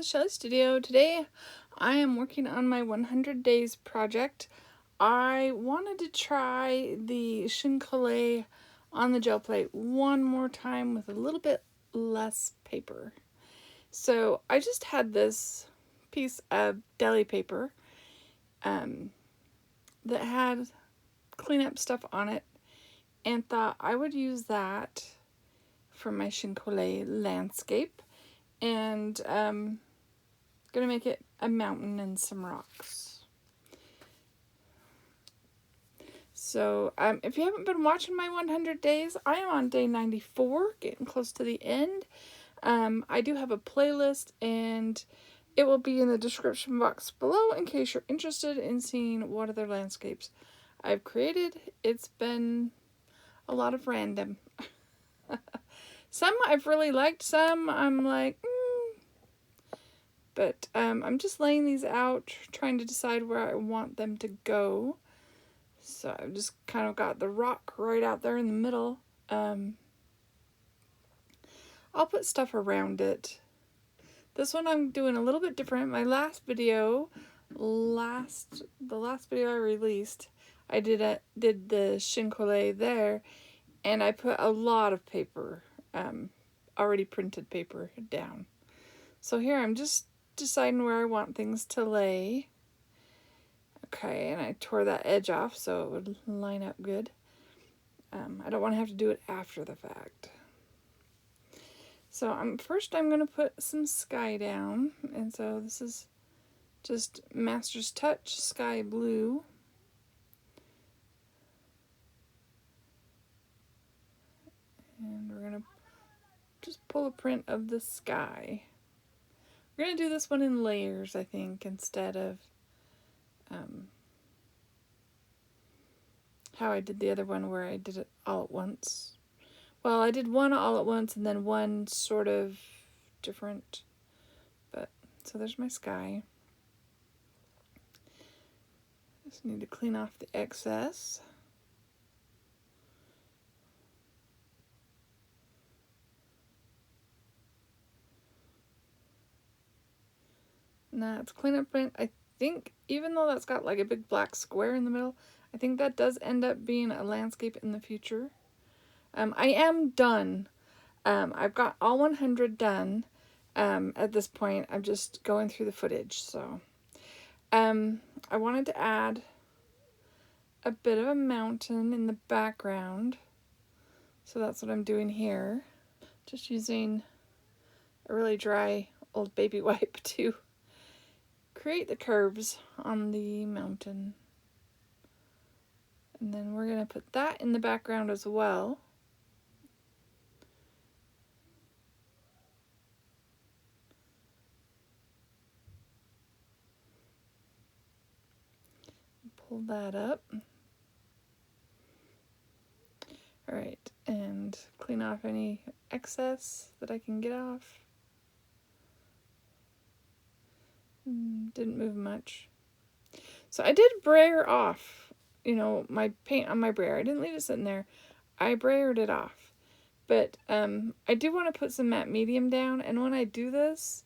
is Shelly Studio. Today I am working on my 100 days project. I wanted to try the Chincolet on the gel plate one more time with a little bit less paper. So I just had this piece of deli paper that had cleanup stuff on it and thought I would use that for my Chincolet landscape. And gonna make it a mountain and some rocks. So if you haven't been watching my 100 days, I am on day 94, getting close to the end. I do have a playlist, and it will be in the description box below in case you're interested in seeing what other landscapes I've created. It's been a lot of random. Some I've really liked, some I'm like, But I'm just laying these out, trying to decide where I want them to go. So I've just kind of got the rock right out there in the middle. I'll put stuff around it. This one I'm doing a little bit different. My last video, the last video I released, I did the Chincolet there, and I put a lot of paper, already printed paper down. So here I'm just deciding where I want things to lay. Okay, and I tore that edge off so it would line up good. I don't want to have to do it after the fact. So first I'm going to put some sky down. And so this is just Master's Touch Sky Blue. And we're going to just pull a print of the sky. We're going to do this one in layers, I think, instead of how I did the other one where I did it all at once. Well, I did one all at once and then one sort of different. But, so there's my sky. Just need to clean off the excess. Now it's cleanup print. I think, even though that's got like a big black square in the middle, I think that does end up being a landscape in the future. I am done. I've got all 100 done. At this point, I'm just going through the footage. So, I wanted to add a bit of a mountain in the background. So that's what I'm doing here. Just using a really dry old baby wipe to create the curves on the mountain. And then we're going to put that in the background as well. Pull that up. Alright, and clean off any excess that I can get off. Didn't move much. So I did brayer off, my paint on my brayer. I didn't leave it sitting there. I brayered it off. But I do want to put some matte medium down, and when I do this,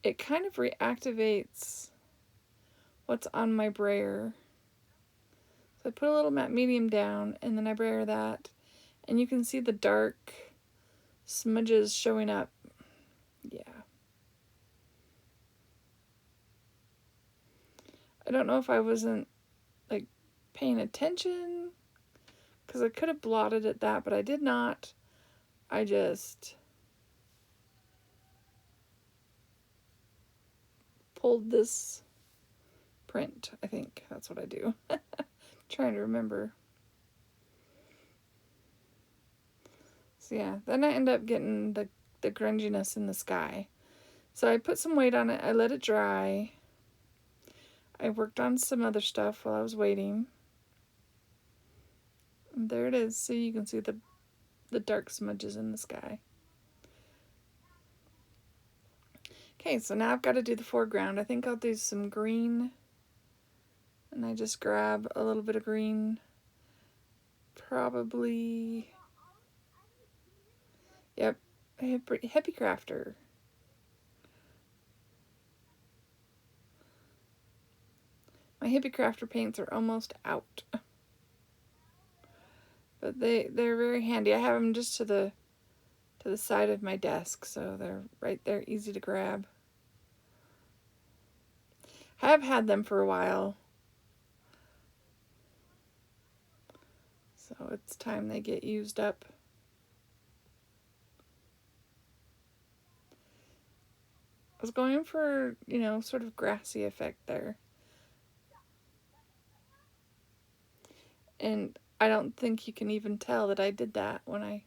it kind of reactivates what's on my brayer. So I put a little matte medium down, and then I brayer that, and you can see the dark smudges showing up. Yeah. I don't know if I wasn't like paying attention, because I could have blotted at that, but I did not. I just pulled this print. I think that's what I do. Trying to remember. So yeah, then I end up getting the grunginess in the sky. So I put some weight on it. I let it dry. I worked on some other stuff while I was waiting. And there it is. So you can see the dark smudges in the sky. Okay, so now I've got to do the foreground. I think I'll do some green. And I just grab a little bit of green. Probably, yep, Hippie Crafter. My Hippie Crafter paints are almost out. But they're very handy. I have them just to the side of my desk, so they're right there, easy to grab. I have had them for a while, so it's time they get used up. I was going for, you know, sort of grassy effect there. And I don't think you can even tell that I did that when I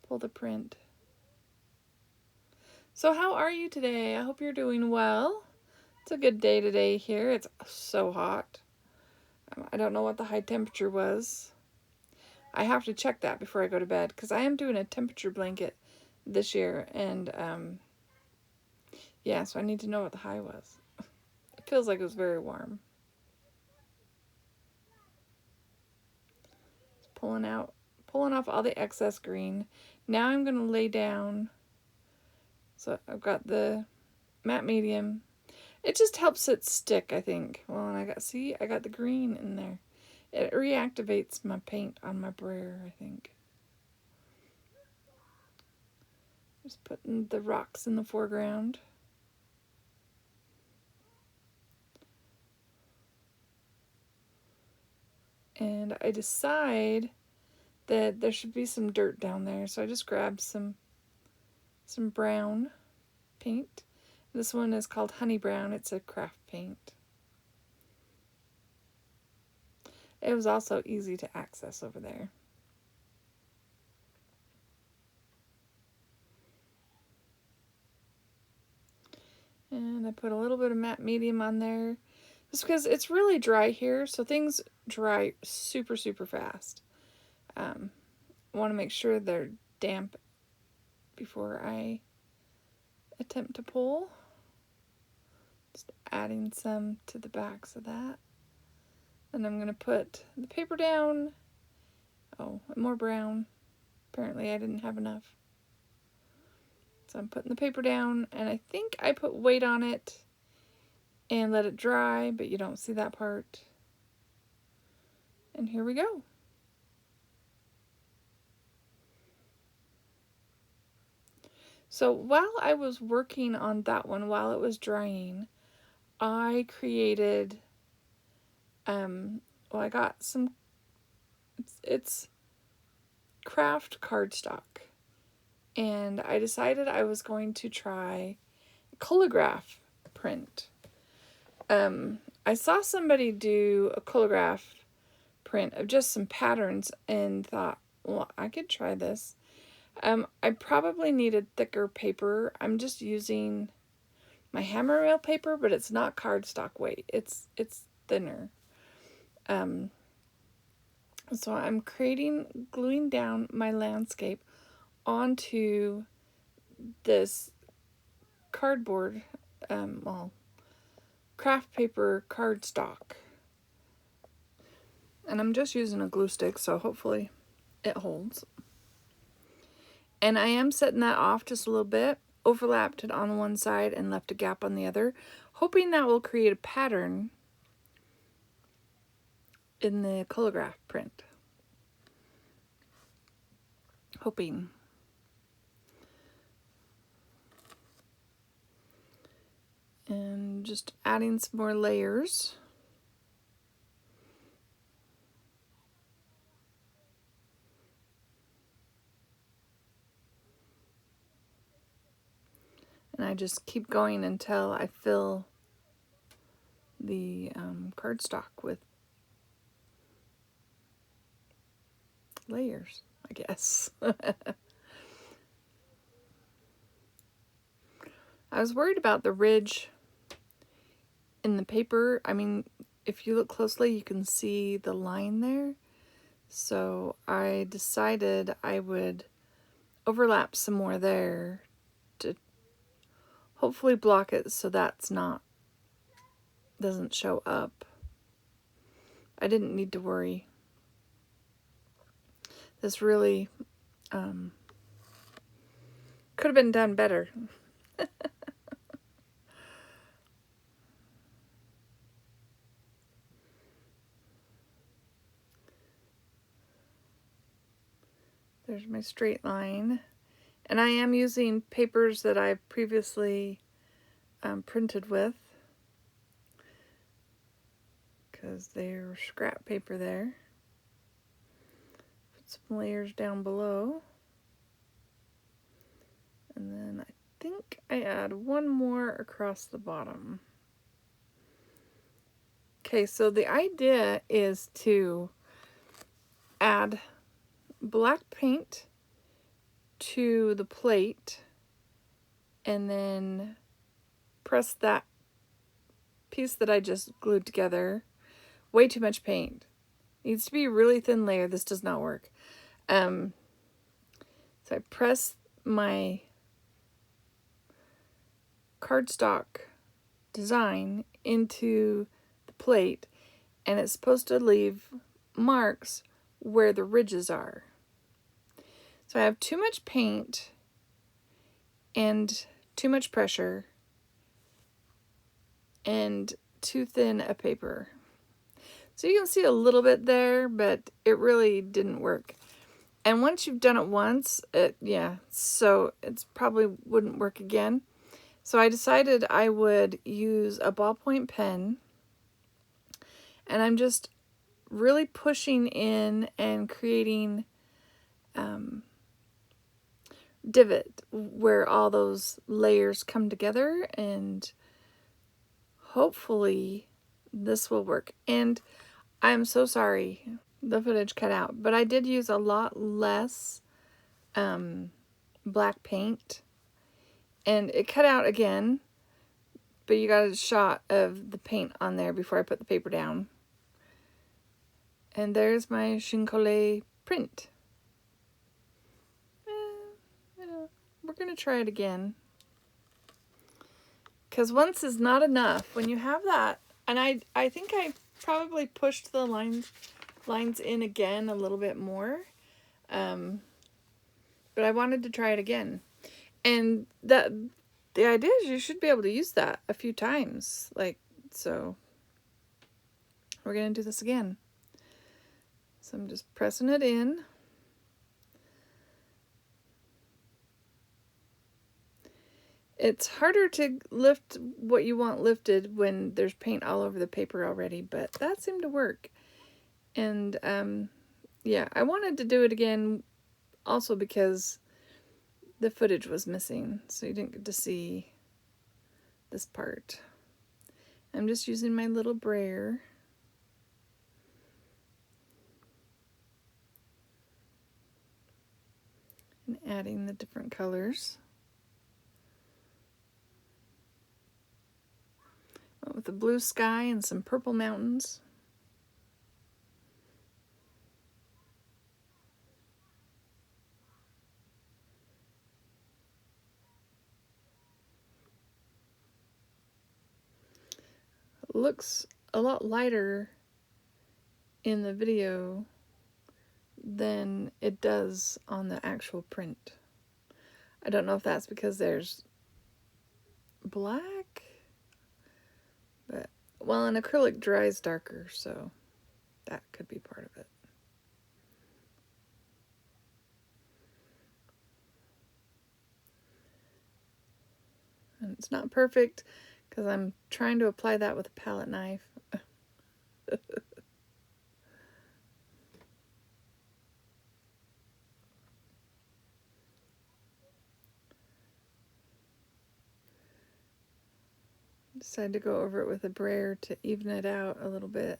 pull the print. So how are you today? I hope you're doing well. It's a good day today here. It's so hot. I don't know what the high temperature was. I have to check that before I go to bed because I am doing a temperature blanket this year, and yeah, so I need to know what the high was. It feels like it was very warm. Just pulling off all the excess green. Now I'm going to lay down. So I've got the matte medium. It just helps it stick, I think. Well, and I got the green in there. It reactivates my paint on my brayer, I think. Just putting the rocks in the foreground. And I decide that there should be some dirt down there, so I just grabbed some brown paint. This one is called Honey Brown. It's a craft paint. It was also easy to access over there. And I put a little bit of matte medium on there. Just because it's really dry here, so things dry super, super fast. I want to make sure they're damp before I attempt to pull. Just adding some to the backs of that. And I'm going to put the paper down. Oh, more brown. Apparently I didn't have enough. So I'm putting the paper down, and I think I put weight on it and let it dry, but you don't see that part. And here we go. So while I was working on that one, while it was drying, I created, well, I got some, it's craft cardstock. And I decided I was going to try Collagraph print. I saw somebody do a Collagraph print of just some patterns and thought, well, I could try this. I probably needed thicker paper. I'm just using my hammer wheel paper, but it's not cardstock weight. It's thinner. So I'm gluing down my landscape onto this cardboard, well, craft paper cardstock. And I'm just using a glue stick, so hopefully it holds. And I am setting that off just a little bit, overlapped it on one side and left a gap on the other, hoping that will create a pattern in the Collagraph print. Hoping. And just adding some more layers. And I just keep going until I fill the cardstock with layers, I guess. I was worried about the ridge in the paper. I mean, if you look closely, you can see the line there. So I decided I would overlap some more there to hopefully block it so doesn't show up. I didn't need to worry. This really could have been done better. There's my straight line. And I am using papers that I've previously printed with, because they're scrap paper there. Put some layers down below. And then I think I add one more across the bottom. Okay, so the idea is to add black paint to the plate and then press that piece that I just glued together. Way too much paint. Needs to be a really thin layer. This does not work. So I press my cardstock design into the plate, and it's supposed to leave marks where the ridges are. So I have too much paint and too much pressure and too thin a paper. So you can see a little bit there, but it really didn't work. And once you've done it once, so it's probably wouldn't work again. So I decided I would use a ballpoint pen, and I'm just really pushing in and creating divot where all those layers come together, and hopefully this will work. And I'm so sorry the footage cut out, but I did use a lot less black paint, and it cut out again, but you got a shot of the paint on there before I put the paper down. And there's my Chincolle print. We're gonna try it again, because once is not enough. When you have that, and I think I probably pushed the lines in again a little bit more, but I wanted to try it again. And the idea is you should be able to use that a few times, so we're gonna do this again. So I'm just pressing it in. It's harder to lift what you want lifted when there's paint all over the paper already, but that seemed to work. And yeah, I wanted to do it again also because the footage was missing, so you didn't get to see this part. I'm just using my little brayer. And adding the different colors. Went with the blue sky and some purple mountains. It looks a lot lighter in the video than it does on the actual print. I don't know if that's because there's black, but, well, an acrylic dries darker, so that could be part of it. And it's not perfect because I'm trying to apply that with a palette knife. Decided to go over it with a brayer to even it out a little bit.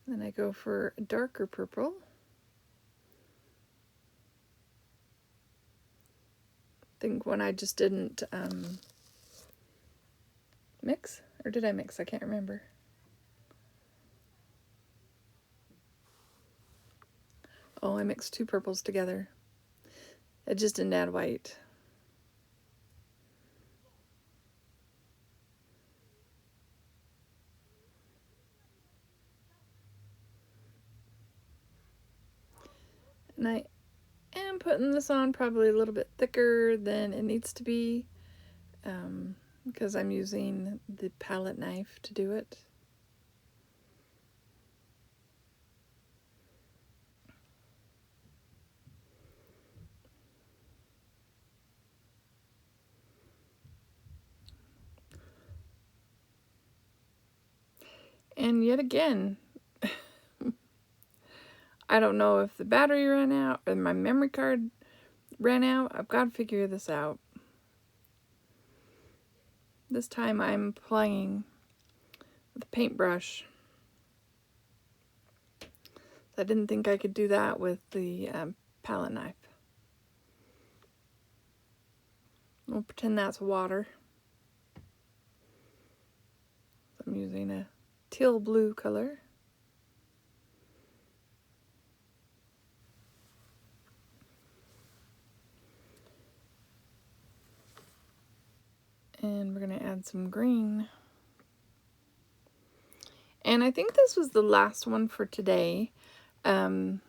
Then I go for a darker purple. I think one I just didn't mix, or did I mix? I can't remember. Oh, I mixed two purples together. I just didn't add white. And I am putting this on probably a little bit thicker than it needs to be, because I'm using the palette knife to do it. And yet again, I don't know if the battery ran out or my memory card ran out. I've got to figure this out. This time I'm playing with a paintbrush. I didn't think I could do that with the palette knife. We'll pretend that's water. I'm using a teal blue color. And we're going to add some green. And I think this was the last one for today. Adding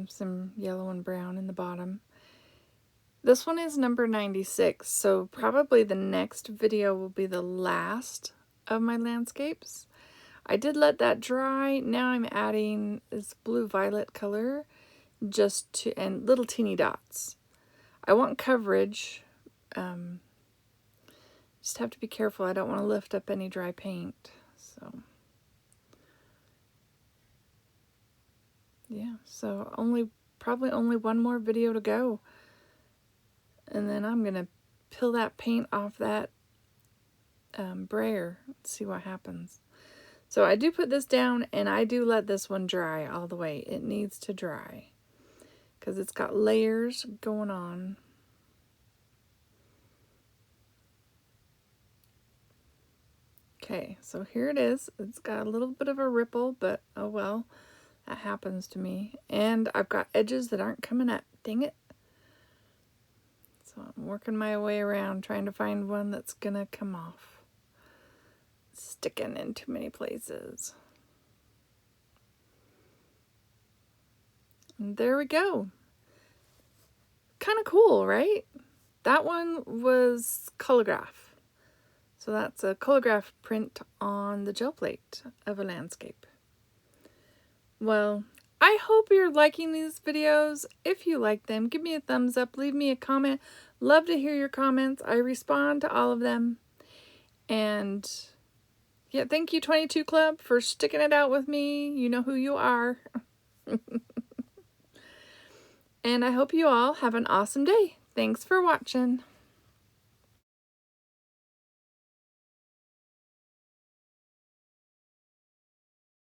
some yellow and brown in the bottom. This one is number 96, so probably the next video will be the last of my landscapes. I did let that dry. Now I'm adding this blue-violet color just to, and little teeny dots. I want coverage. Just have to be careful. I don't want to lift up any dry paint. So yeah, so probably only one more video to go. And then I'm going to peel that paint off that brayer and see what happens. So I do put this down and I do let this one dry all the way. It needs to dry because it's got layers going on. Okay, so here it is. It's got a little bit of a ripple, but oh well, that happens to me. And I've got edges that aren't coming up. Dang it. So I'm working my way around trying to find one that's gonna come off. It's sticking in too many places. And there we go. Kind of cool, right? That one was Collagraph. So that's a Collagraph print on the gel plate of a landscape. Well, I hope you're liking these videos. If you like them, give me a thumbs up, leave me a comment. Love to hear your comments. I respond to all of them. And yeah, thank you 22 Club for sticking it out with me. You know who you are. And I hope you all have an awesome day. Thanks for watching.